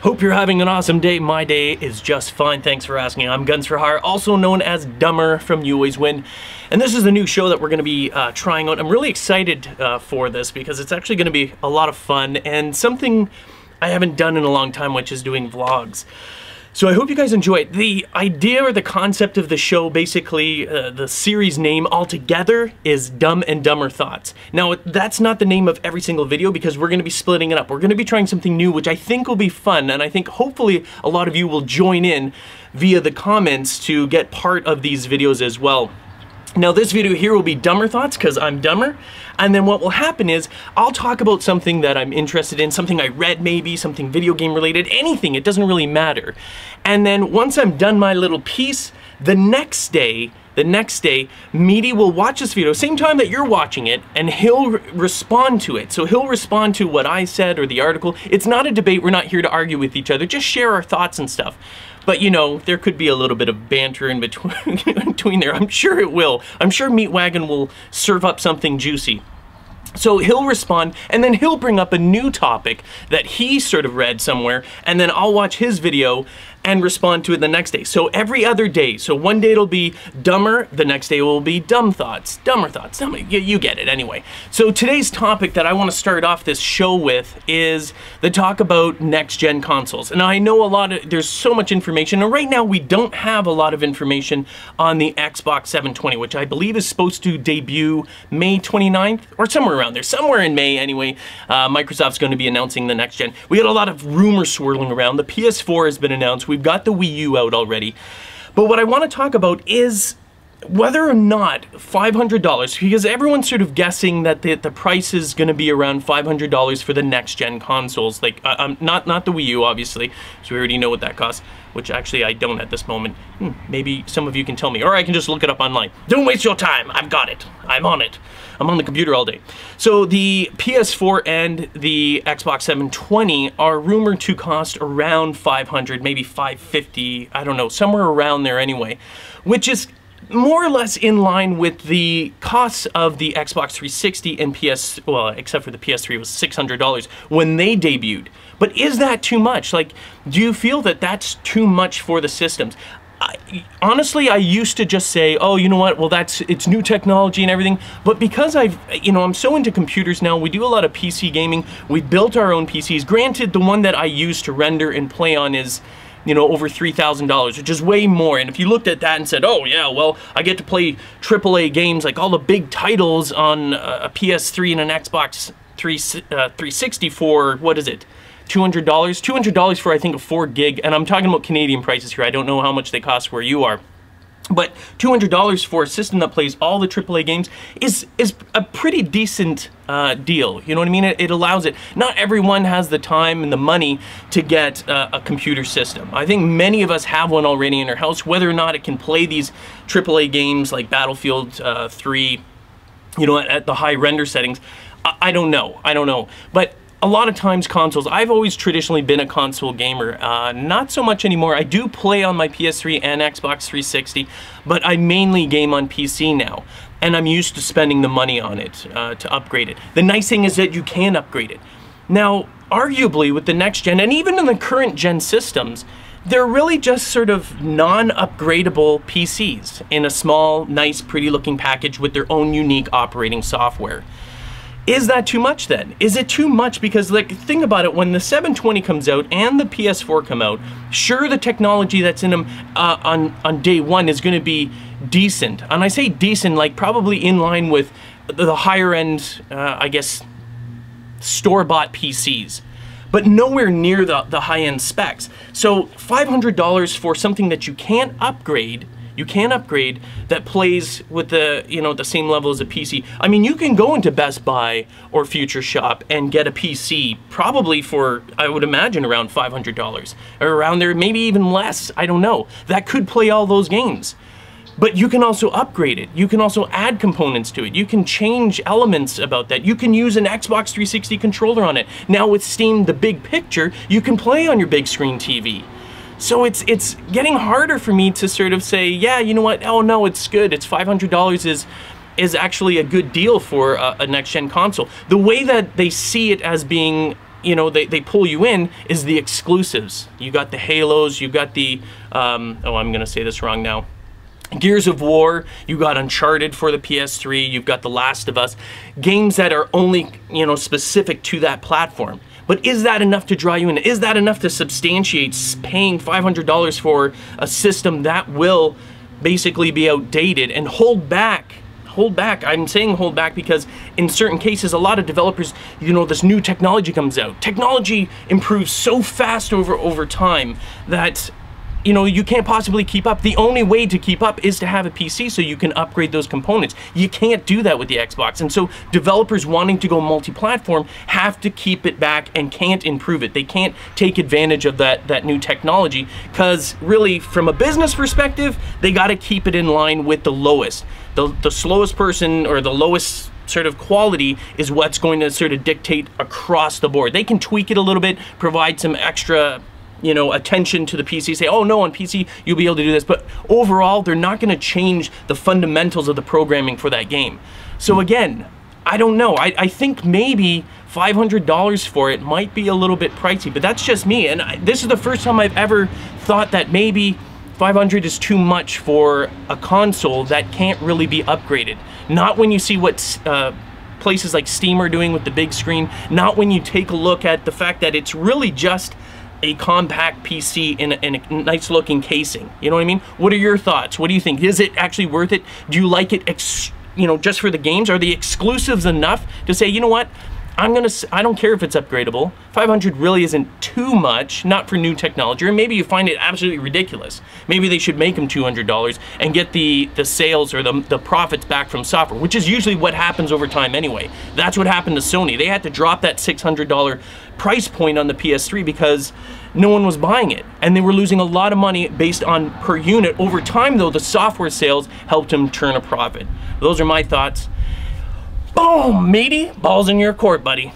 Hope you're having an awesome day. My day is just fine, thanks for asking. I'm Guns for Hire, also known as Dumber from You Always Win. And this is a new show that we're going to be trying out. I'm really excited for this because it's actually going to be a lot of fun and something I haven't done in a long time, which is doing vlogs. So I hope you guys enjoy it. The idea or the concept of the show, basically, the series name altogether is Dumb and Dumber Thoughts. Now, that's not the name of every single video because we're going to be splitting it up. We're going to be trying something new, which I think will be fun, and I think hopefully a lot of you will join in via the comments to get part of these videos as well. Now this video here will be Dumber Thoughts because I'm dumber, and then what will happen is I'll talk about something that I'm interested in, something I read maybe, something video game related, anything, it doesn't really matter. And then once I'm done my little piece, the next day, Meaty will watch this video, same time that you're watching it, and he'll respond to it. So he'll respond to what I said or the article. It's not a debate, we're not here to argue with each other, just share our thoughts and stuff. But you know, there could be a little bit of banter in between there. I'm sure it will. I'm sure Meat Wagon will serve up something juicy. So he'll respond, and then he'll bring up a new topic that he sort of read somewhere, and then I'll watch his video and respond to it the next day. So every other day. So one day it'll be dumber, the next day will be dumb thoughts, dumber thoughts. You get it anyway. So today's topic that I want to start off this show with is the talk about next-gen consoles. And I know there's so much information, and right now we don't have a lot of information on the Xbox 720, which I believe is supposed to debut May 29th, or somewhere around there, somewhere in May anyway. Microsoft's going to be announcing the next gen. We got a lot of rumors swirling around. The PS4 has been announced. We've got the Wii U out already. But what I want to talk about is whether or not $500, because everyone's sort of guessing that the price is going to be around $500 for the next gen consoles. Like, not the Wii U, obviously, so we already know what that costs, which actually I don't at this moment. Maybe some of you can tell me, or I can just look it up online. Don't waste your time, I've got it, I'm on it. I'm on the computer all day. So the PS4 and the Xbox 720 are rumored to cost around $500, maybe $550, I don't know, somewhere around there anyway, which is more or less in line with the costs of the Xbox 360 and well, except for the PS3 was $600 when they debuted. But is that too much? Like, do you feel that that's too much for the systems? Honestly, I used to just say, oh, you know what, well, it's new technology and everything, but because I'm so into computers now, we do a lot of PC gaming, we built our own PCs. Granted, the one that I use to render and play on is, you know, over $3,000, which is way more. And if you looked at that and said, oh yeah, well, I get to play AAA games, like all the big titles on a PS3 and an Xbox 360 for, what is it, $200? $200 for, I think, a 4 gig, and I'm talking about Canadian prices here. I don't know how much they cost where you are. But $200 for a system that plays all the AAA games is a pretty decent deal. You know what I mean? It allows it. Not everyone has the time and the money to get a computer system. I think many of us have one already in our house. Whether or not it can play these AAA games like Battlefield 3, you know, at the high render settings, I don't know. I don't know. But a lot of times consoles, I've always traditionally been a console gamer, not so much anymore. I do play on my PS3 and Xbox 360, but I mainly game on PC now, and I'm used to spending the money on it to upgrade it. The nice thing is that you can upgrade it. Now, arguably with the next gen, and even in the current gen systems, they're really just sort of non-upgradable PCs in a small, nice, pretty looking package with their own unique operating software. Is that too much then? Is it too much? Because, like, think about it, when the 720 comes out and the PS4 come out, sure, the technology that's in them on day one is going to be decent. And I say decent, like probably in line with the higher end, I guess, store-bought PCs. But nowhere near the high-end specs. So $500 for something that you can't upgrade, that plays with the, you know, the same level as a PC. I mean, you can go into Best Buy or Future Shop and get a PC probably for, I would imagine, around $500 or around there, maybe even less. I don't know. That could play all those games. But you can also upgrade it. You can also add components to it. You can change elements about that. You can use an Xbox 360 controller on it. Now with Steam, the big picture, you can play on your big screen TV. So it's getting harder for me to sort of say, yeah, you know what, oh no, it's good. It's $500 is actually a good deal for a next-gen console. The way that they see it as being you know, they pull you in is the exclusives. You got the Halos, you got the, oh, I'm gonna say this wrong now. Gears of War, you got Uncharted for the PS3, you've got The Last of Us, games that are only, you know, specific to that platform. But is that enough to draw you in? Is that enough to substantiate paying $500 for a system that will basically be outdated and hold back? Hold back. I'm saying hold back because in certain cases, a lot of developers, you know, this new technology comes out. Technology improves so fast over time that, you know, you can't possibly keep up. The only way to keep up is to have a PC so you can upgrade those components. You can't do that with the Xbox. And so developers wanting to go multi-platform have to keep it back and can't improve it. They can't take advantage of that new technology because really from a business perspective, they got to keep it in line with the lowest. The slowest person or the lowest sort of quality is what's going to sort of dictate across the board. They can tweak it a little bit, provide some extra, you know, attention to the PC, say, oh no, on PC you'll be able to do this, but overall they're not going to change the fundamentals of the programming for that game. So again, I don't know. I think maybe $500 for it might be a little bit pricey, but that's just me. And this is the first time I've ever thought that maybe $500 is too much for a console that can't really be upgraded. Not when you see what places like Steam are doing with the big screen, not when you take a look at the fact that it's really just a compact PC in a nice looking casing. You know what I mean? What are your thoughts? What do you think? Is it actually worth it? Do you like it, you know, just for the games? Are the exclusives enough to say, you know what? I don't care if it's upgradable. $500 really isn't too much, not for new technology, or maybe you find it absolutely ridiculous. Maybe they should make them $200 and get the sales or the profits back from software, which is usually what happens over time anyway. That's what happened to Sony. They had to drop that $600 price point on the PS3 because no one was buying it, and they were losing a lot of money based on per unit. Over time though, the software sales helped them turn a profit. Those are my thoughts. Boom, matey. Ball's in your court, buddy.